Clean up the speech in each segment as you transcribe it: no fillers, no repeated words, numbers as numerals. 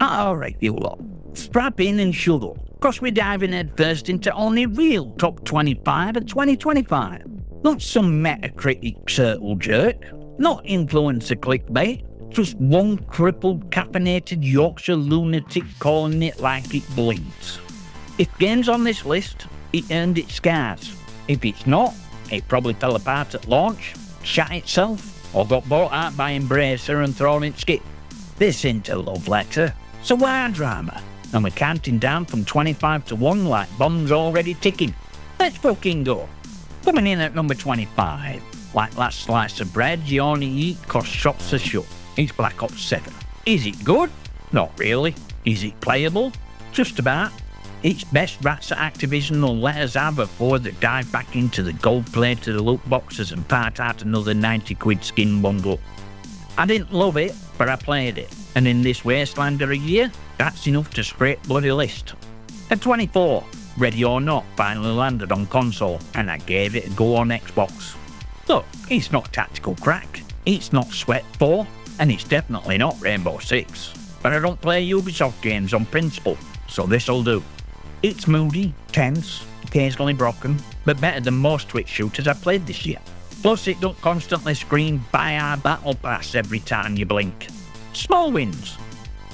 Alright, you lot. Strap in and shuttle, cause we're diving headfirst into only real top 25 of 2025. Not some Metacritic circle jerk, not influencer clickbait, just one crippled, caffeinated Yorkshire lunatic calling it like it bleeds. If game's on this list, it earned its scars. If it's not, it probably fell apart at launch, shat itself, or got bought out by Embracer and thrown in skip. This ain't a love letter, so why drama? And we're counting down from 25 to 1 like bombs already ticking. Let's fucking go. Coming in at number 25, like last slice of bread you only eat cause shops are shut. It's Black Ops 7. Is it good? Not really. Is it playable? Just about. It's best rats at Activision will let us have before they dive back into the gold-plated loot boxes and part out another 90 quid skin bundle. I didn't love it, but I played it, and in this wasteland of a year, that's enough to scrape bloody list. At 24, Ready or Not finally landed on console, and I gave it a go on Xbox. Look, it's not tactical crack, it's not Sweat 4, and it's definitely not Rainbow Six. But I don't play Ubisoft games on principle, so this'll do. It's moody, tense, occasionally broken, but better than most Twitch shooters I've played this year. Plus it don't constantly scream buy our battle pass every time you blink. Small wins.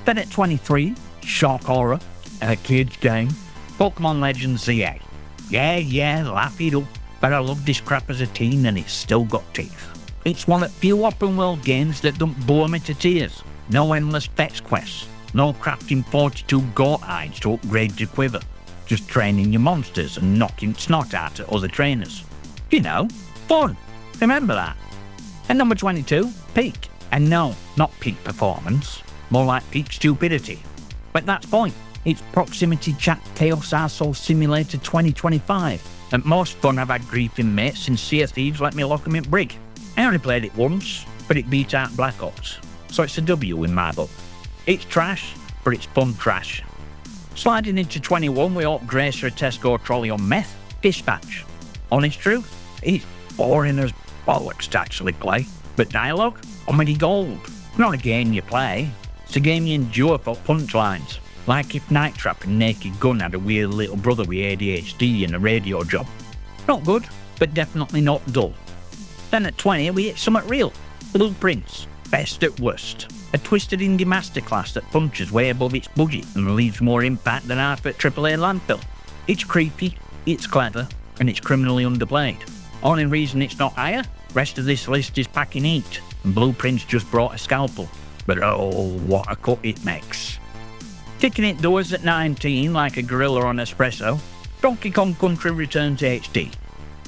Then at 23, shock horror, ARTcade game, Pokémon Legends ZA. Yeah, laugh it up, but I loved this crap as a teen and it's still got teeth. It's one of the few open world games that don't bore me to tears. No endless fetch quests, no crafting 42 goat hides to upgrade your quiver. Just training your monsters and knocking snot out at other trainers. You know, fun. Remember that. At number 22, Peak. And no, not peak performance, more like peak stupidity. But that's point. It's Proximity Chat Chaos Arsehole Simulator 2025. And most fun I've had griefing mates since Sea of Thieves let me lock 'em in brig. I only played it once, but it beat out Black Ops, so it's a W in my book. It's trash, but it's fun trash. Sliding into 21, we hope Grace her Tesco trolley on meth, Dispatch. Honest truth, it's boring as bollocks to actually play, but dialogue, comedy gold. Not a game you play, it's a game you endure for punchlines, like if Night Trap and Naked Gun had a weird little brother with ADHD and a radio job. Not good, but definitely not dull. Then at 20, we hit something real. Blueprints, best at worst. A twisted indie masterclass that punches way above its budget and leaves more impact than half at AAA landfill. It's creepy, it's clever, and it's criminally underplayed. Only reason it's not higher, rest of this list is packing heat, and Blueprints just brought a scalpel. But oh, what a cut it makes. Kicking it doors at 19 like a gorilla on espresso, Donkey Kong Country Returns HD.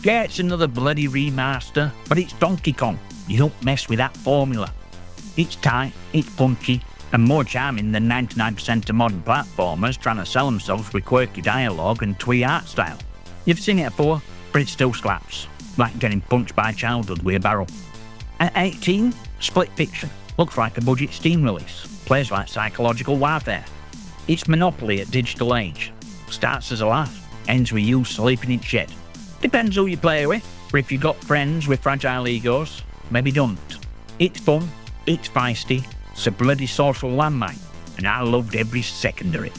Yeah, it's another bloody remaster, but it's Donkey Kong. You don't mess with that formula. It's tight, it's punchy, and more charming than 99% of modern platformers trying to sell themselves with quirky dialogue and twee art style. You've seen it before, but it still slaps, like getting punched by childhood with a barrel. At 18, Split Fiction. Looks like a budget Steam release. Plays like psychological warfare. It's Monopoly at digital age. Starts as a laugh, ends with you sleeping in shed. Depends who you play with, or if you've got friends with fragile egos, maybe don't. It's fun, it's feisty, it's a bloody social landmine, and I loved every second of it.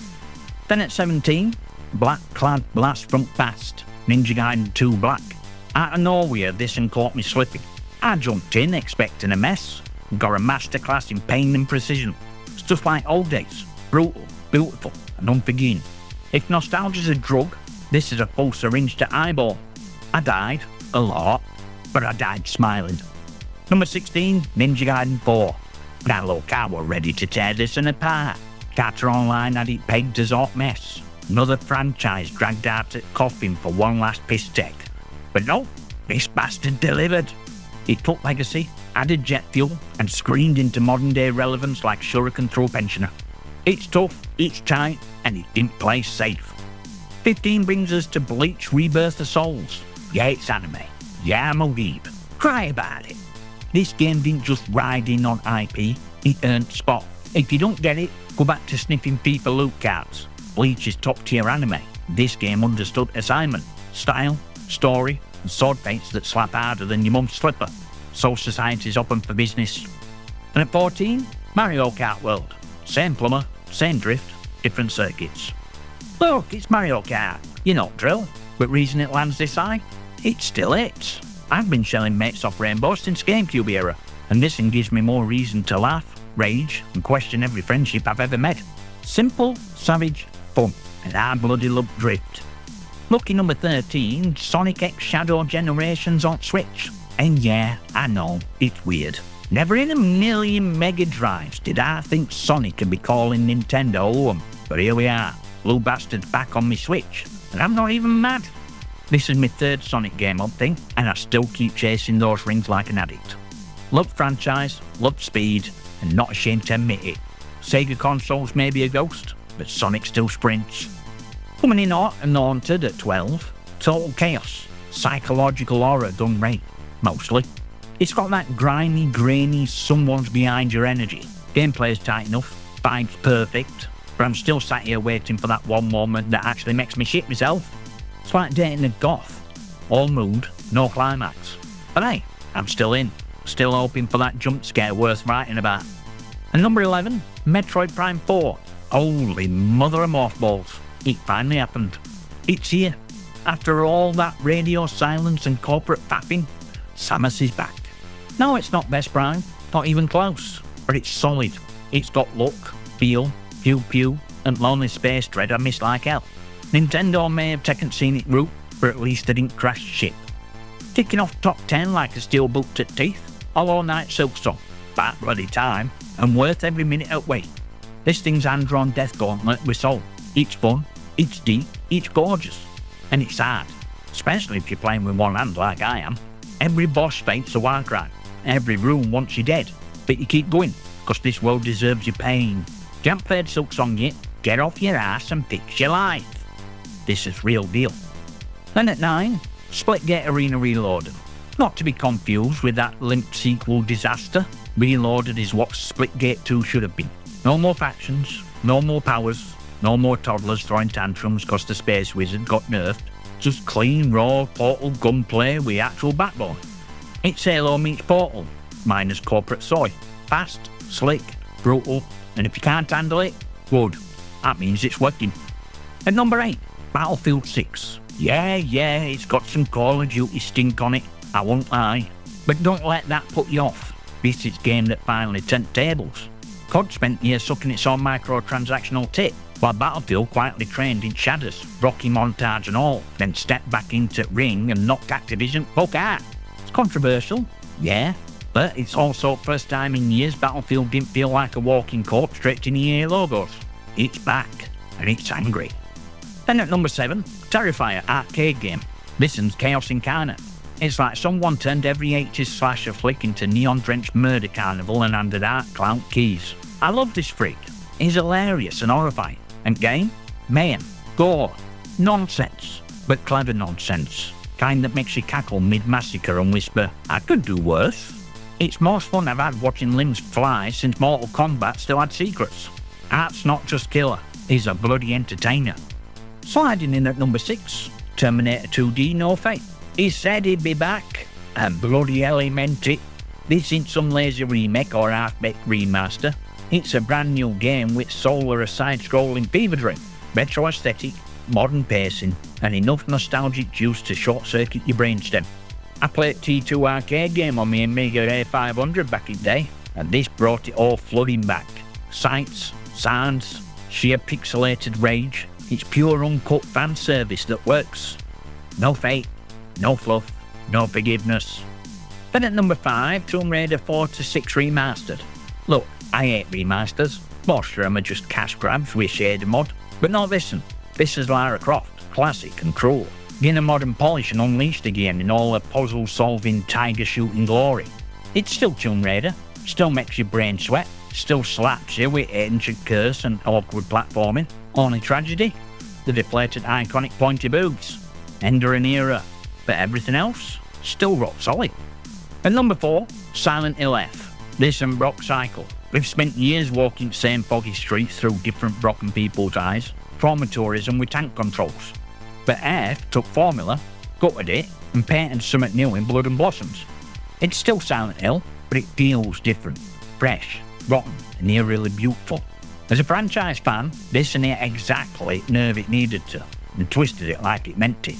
Then at 17, Black Clad Blast from Past, Ninja Gaiden 2 Black. Out of nowhere, this one caught me slipping. I jumped in expecting a mess, got a masterclass in pain and precision. Stuff like old days, brutal, beautiful, and unforgiving. If nostalgia's a drug, this is a full syringe to eyeball. I died, a lot, but I died smiling. Number 16, Ninja Gaiden 4. Now look, I were ready to tear this one apart. Carter Online had it pegged as hot mess. Another franchise dragged out at coffin for one last piss take. But no, this bastard delivered. It took legacy, added jet fuel, and screamed into modern day relevance like Shuriken through a pensioner. It's tough, it's tight, and it didn't play safe. 15 brings us to Bleach Rebirth of Souls. Yeah, it's anime. Yeah, I'm a weeb. Cry about it. This game didn't just ride in on IP, it earned spot. If you don't get it, go back to sniffing FIFA loot cards. Bleach is top tier anime. This game understood assignment, style, story, and sword fights that slap harder than your mum's slipper. So society's open for business. And at 14, Mario Kart World. Same plumber, same drift, different circuits. Look, it's Mario Kart. You know drill. But reason it lands this high? It still hits. I've been shelling mates off Rainbow since GameCube era, and this one gives me more reason to laugh, rage, and question every friendship I've ever met. Simple, savage, fun, and I bloody love drift. Lucky number 13, Sonic X Shadow Generations on Switch. And yeah, I know, it's weird. Never in a million Mega Drives did I think Sonic could be calling Nintendo home, but here we are, Blue Bastard's back on my Switch, and I'm not even mad. This is my third Sonic game up thing, and I still keep chasing those rings like an addict. Love franchise, love speed, and not ashamed to admit it. Sega consoles may be a ghost, but Sonic still sprints. Coming in hot and haunted at 12, total chaos, psychological horror done right, mostly. It's got that grimy, grainy, someone's behind your energy. Gameplay's tight enough, vibes perfect, but I'm still sat here waiting for that one moment that actually makes me shit myself. It's like dating a goth. All mood, no climax. But hey, I'm still in, still hoping for that jump scare worth writing about. And number 11, Metroid Prime 4. Holy mother of mothballs. It finally happened. It's here. After all that radio silence and corporate fapping, Samus is back. No, it's not Best Prime, not even close, but it's solid. It's got look, feel, pew pew, and lonely space dread I miss like hell. Nintendo may have taken scenic route, but at least they didn't crash ship. Ticking off top 10 like a steel boot at teeth, Hollow Knight Silksong, bad bloody time, and worth every minute at wait. This thing's hand-drawn death gauntlet with soul. It's fun, it's deep, it's gorgeous, and it's hard, especially if you're playing with one hand like I am. Every boss fight's a war crime, every room wants you dead, but you keep going, cause this world deserves your pain. If you haven't played Silksong yet, get off your ass and fix your life. This is real deal. Then at 9, Splitgate Arena Reloaded. Not to be confused with that limp sequel disaster. Reloaded is what Splitgate 2 should have been. No more factions, no more powers, no more toddlers throwing tantrums cause the Space Wizard got nerfed. Just clean, raw Portal gunplay with actual backbone. It's Halo meets Portal, minus corporate soy. Fast, slick, brutal, and if you can't handle it, good. That means it's working. At number 8, Battlefield 6. Yeah, it's got some Call of Duty stink on it, I won't lie. But don't let that put you off. This is a game that finally turned tables. COD spent years sucking its own microtransactional tit, while Battlefield quietly trained in shadows, Rocky montage and all, then stepped back into Ring and knocked Activision fuck out. It's controversial, yeah, but it's also first time in years Battlefield didn't feel like a walking corpse stretching EA logos. It's back, and it's angry. Then at number 7, Terrifier arcade game. This one's chaos incarnate. It's like someone turned every 80s slasher flick into neon-drenched murder carnival and handed art clown keys. I love this freak. He's hilarious and horrifying. And game? Mayhem. Gore. Nonsense. But clever nonsense. Kind that makes you cackle mid-massacre and whisper, I could do worse. It's most fun I've had watching limbs fly since Mortal Kombat still had secrets. Art's not just killer, he's a bloody entertainer. Sliding in at number 6, Terminator 2D No Fate. He said he'd be back, and bloody hell he meant it. This ain't some lazy remake or half-baked remaster. It's a brand new game with soul or a side-scrolling fever dream, retro aesthetic, modern pacing, and enough nostalgic juice to short-circuit your brainstem. I played T2 arcade game on my Amiga A500 back in the day, and this brought it all flooding back. Sights, sounds, sheer pixelated rage. It's pure uncut fan service that works. No fate, no fluff, no forgiveness. Then at number 5, Tomb Raider 4 to 6 Remastered. Look, I hate remasters. Most of them are just cash grabs with shader mod. But not this one. This is Lara Croft, classic and cruel. Getting a modern polish and unleashed again in all her puzzle-solving, tiger-shooting glory. It's still Tomb Raider, still makes your brain sweat, still slaps you with ancient curse and awkward platforming. Only tragedy? The deflated iconic pointy boobs. End of an era. But everything else? Still rock solid. At number 4, Silent Hill F. This and Brock Cycle. We've spent years walking the same foggy streets through different broken people's eyes. Trauma tourism with tank controls. But F took formula, gutted it, and painted something new in Blood and Blossoms. It's still Silent Hill, but it feels different. Fresh, rotten, and eerily beautiful. As a franchise fan, this and it exactly nerve it needed to, and twisted it like it meant to.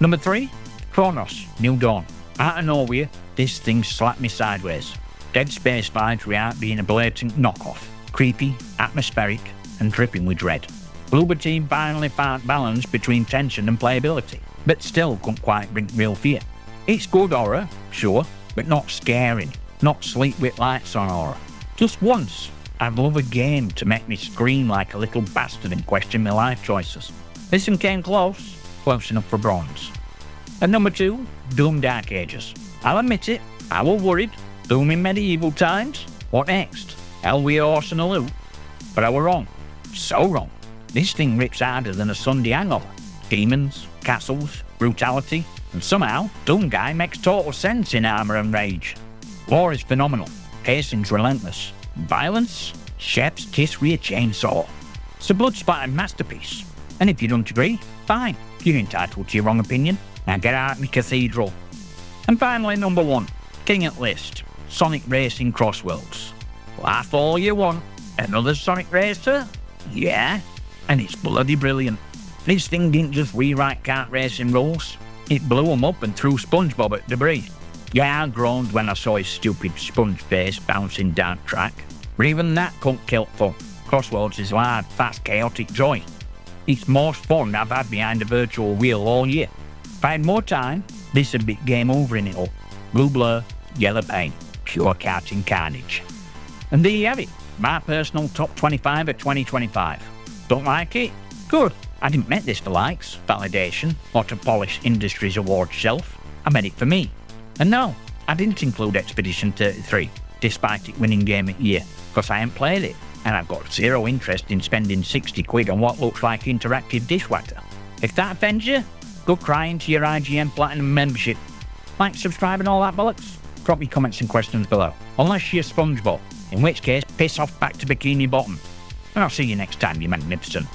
Number 3, Cronos, New Dawn. Out of nowhere, this thing slapped me sideways. Dead Space vibes without being a blatant knockoff. Creepy, atmospheric, and dripping with dread. Bloober Team finally found balance between tension and playability, but still couldn't quite bring real fear. It's good horror, sure, but not scaring, not sleep with lights on horror. Just once, I'd love a game to make me scream like a little bastard and question my life choices. This one came close enough for bronze. And number 2, Doom Dark Ages. I'll admit it, I was worried. Doom in medieval times? What next? Hell with a horse and a loot? But I was wrong. So wrong. This thing rips harder than a Sunday hangover. Demons, castles, brutality, and somehow, Doom Guy makes total sense in Armour and Rage. Lore is phenomenal. Pacing's relentless. Violence? Chef's kiss with a chainsaw. It's a blood-splattered masterpiece. And if you don't agree, fine. You're entitled to your wrong opinion. Now get out of my cathedral. And finally, number 1, king at list, Sonic Racing CrossWorlds. Laugh all you want. Another Sonic Racer? Yeah. And it's bloody brilliant. This thing didn't just rewrite kart racing rules. It blew them up and threw SpongeBob at debris. Yeah, I groaned when I saw his stupid sponge face bouncing down track. But even that couldn't kill fun. CrossWorlds is hard, fast, chaotic joy. It's most fun I've had behind a virtual wheel all year. If I had more time, this would be game over in it all. Blue blur, yellow paint, pure karting carnage. And there you have it, my personal top 25 of 2025. Don't like it? Good. I didn't make this for likes, validation, or to polish industry's award shelf. I made it for me. And no, I didn't include Expedition 33, despite it winning Game of the Year, because I ain't played it, and I've got zero interest in spending 60 quid on what looks like interactive dishwater. If that offends you, go cry into your IGN Platinum membership. Like, subscribe and all that bollocks. Drop your comments and questions below. Unless you're SpongeBob, in which case, piss off back to Bikini Bottom. And I'll see you next time, you magnificent.